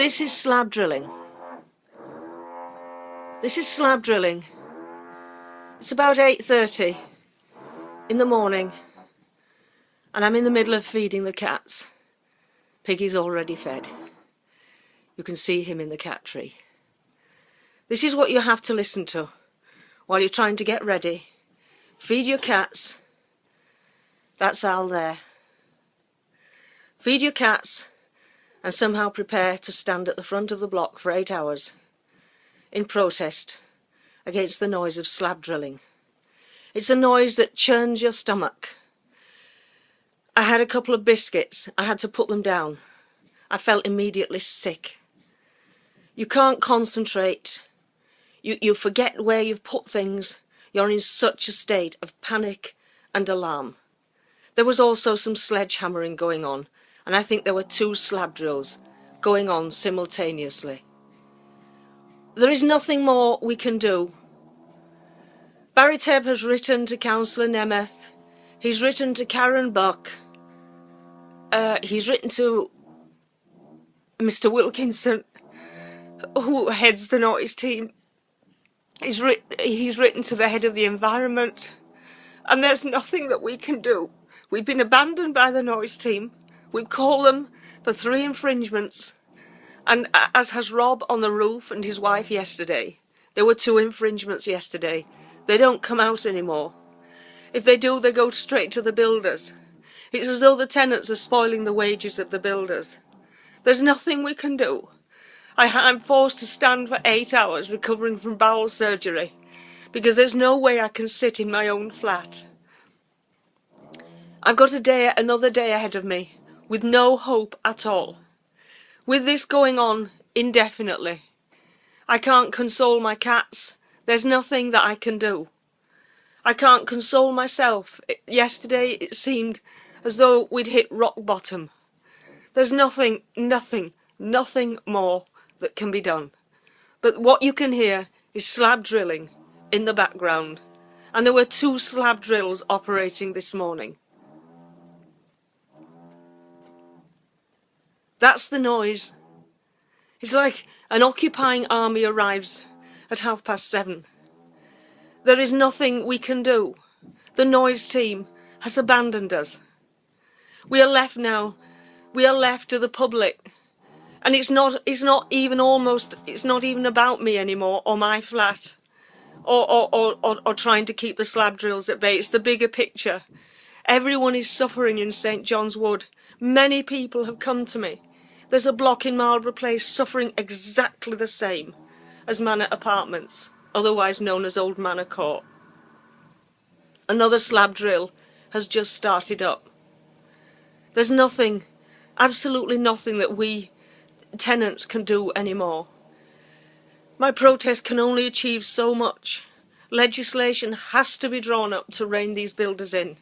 This is slab drilling. This is slab drilling. It's about 8:30 in the morning and I'm in the middle of feeding the cats. Piggy's already fed. You can see him in the cat tree. This is what you have to listen to while you're trying to get ready. Feed your cats. That's Al there. Feed your cats and somehow prepare to stand at the front of the block for 8 hours in protest against the noise of slab drilling. It's a noise that churns your stomach. I had a couple of biscuits. I had to put them down. I felt immediately sick. You can't concentrate. You forget where you've put things. You're in such a state of panic and alarm. There was also some sledgehammering going on, and I think there were 2 slab drills going on simultaneously. There is nothing more we can do. Barry Tebb has written to Councillor Nemeth. He's written to Karen Buck. He's written to Mr. Wilkinson, who heads the Noise team. He's written to the head of the environment, and there's nothing that we can do. We've been abandoned by the Noise team. We've called them for 3 infringements, and as has Rob on the roof and his wife yesterday. There were 2 infringements yesterday. They don't come out anymore. If they do, they go straight to the builders. It's as though the tenants are spoiling the wages of the builders. There's nothing we can do. I'm forced to stand for 8 hours recovering from bowel surgery because there's no way I can sit in my own flat. I've got another day ahead of me with no hope at all. With this going on indefinitely, I can't console my cats. There's nothing that I can do. I can't console myself. Yesterday it seemed as though we'd hit rock bottom. There's nothing more that can be done. But what you can hear is slab drilling in the background. And there were 2 slab drills operating this morning. That's the noise. It's like an occupying army arrives at 7:30. There is nothing we can do. The Noise team has abandoned us. We are left now. We are left to the public. And it's not even about me anymore, or my flat, or trying to keep the slab drills at bay. It's the bigger picture. Everyone is suffering in St. John's Wood. Many people have come to me. There's a block in Marlborough Place suffering exactly the same as Manor Apartments, otherwise known as Old Manor Court. Another slab drill has just started up. There's nothing, absolutely nothing that we tenants can do anymore. My protest can only achieve so much. Legislation has to be drawn up to rein these builders in.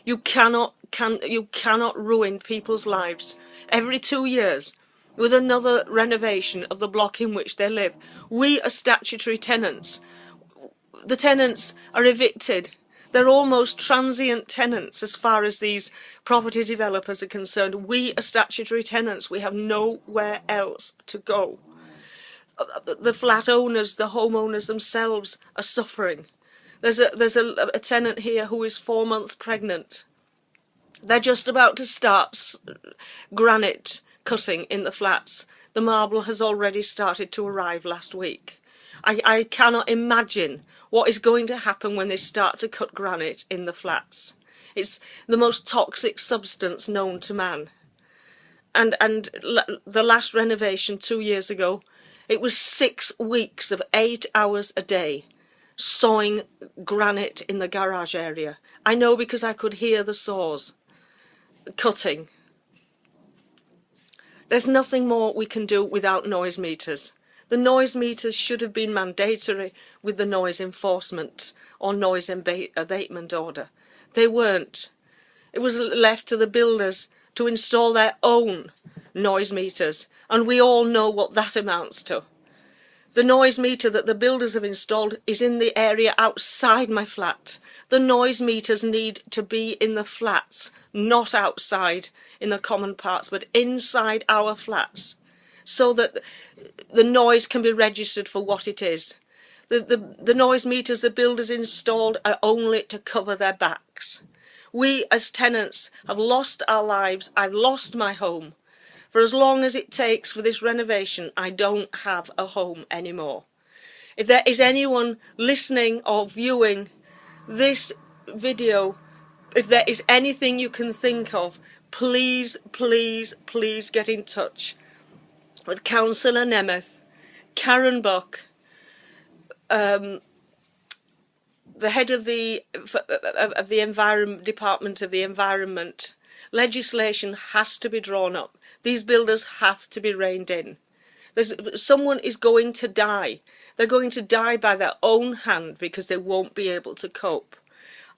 You cannot ruin people's lives every 2 years with another renovation of the block in which they live. We are statutory tenants. The tenants are evicted. They're almost transient tenants as far as these property developers are concerned. We are statutory tenants. We have nowhere else to go. The flat owners, the homeowners themselves are suffering. There's a tenant here who is 4 months pregnant. They're just about to start granite cutting in the flats. The marble has already started to arrive last week. I cannot imagine what is going to happen when they start to cut granite in the flats. It's the most toxic substance known to man. And the last renovation 2 years ago, it was 6 weeks of 8 hours a day sawing granite in the garage area. I know because I could hear the saws cutting. There's nothing more we can do without noise meters. The noise meters should have been mandatory with the noise enforcement or noise abatement order. They weren't. It was left to the builders to install their own noise meters, and we all know what that amounts to. The noise meter that the builders have installed is in the area outside my flat. The noise meters need to be in the flats, not outside in the common parts, but inside our flats. so that the noise can be registered for what it is. The noise meters the builders installed are only to cover their backs. We as tenants have lost our lives. I've lost my home. For as long as it takes for this renovation, I don't have a home anymore. If there is anyone listening or viewing this video, if there is anything you can think of, please, please, please get in touch with Councillor Nemeth, Karen Buck, the head of the Department of the Environment. Legislation has to be drawn up. These builders have to be reined in. Someone is going to die. They're going to die by their own hand because they won't be able to cope.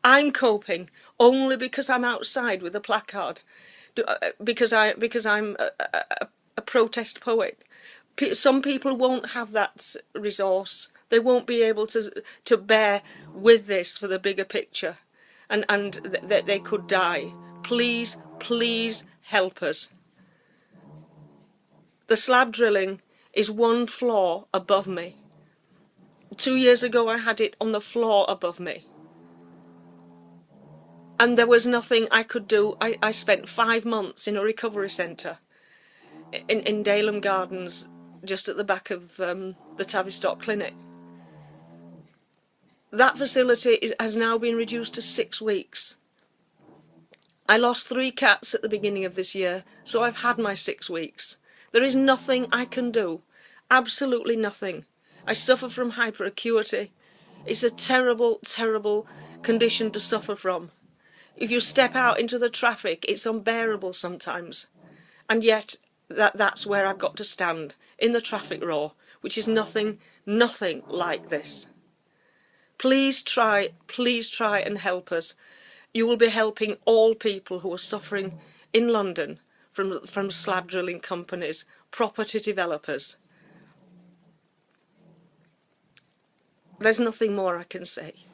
I'm coping only because I'm outside with a placard, because I'm a protest poet. Some people won't have that resource. They won't be able to bear with this for the bigger picture, and they could die. Please, please help us. The slab drilling is one floor above me. 2 years ago I had it on the floor above me. And there was nothing I could do. I spent 5 months in a recovery centre in Daleham Gardens, just at the back of the Tavistock Clinic. That facility has now been reduced to 6 weeks. I lost 3 cats at the beginning of this year, so I've had my 6 weeks. There is nothing I can do. Absolutely nothing. I suffer from hyperacuity. It's a terrible, terrible condition to suffer from. If you step out into the traffic, it's unbearable sometimes. And yet, that's where I've got to stand, in the traffic roar, which is nothing like this. Please try and help us. You will be helping all people who are suffering in London from slab drilling companies, property developers. There's nothing more I can say.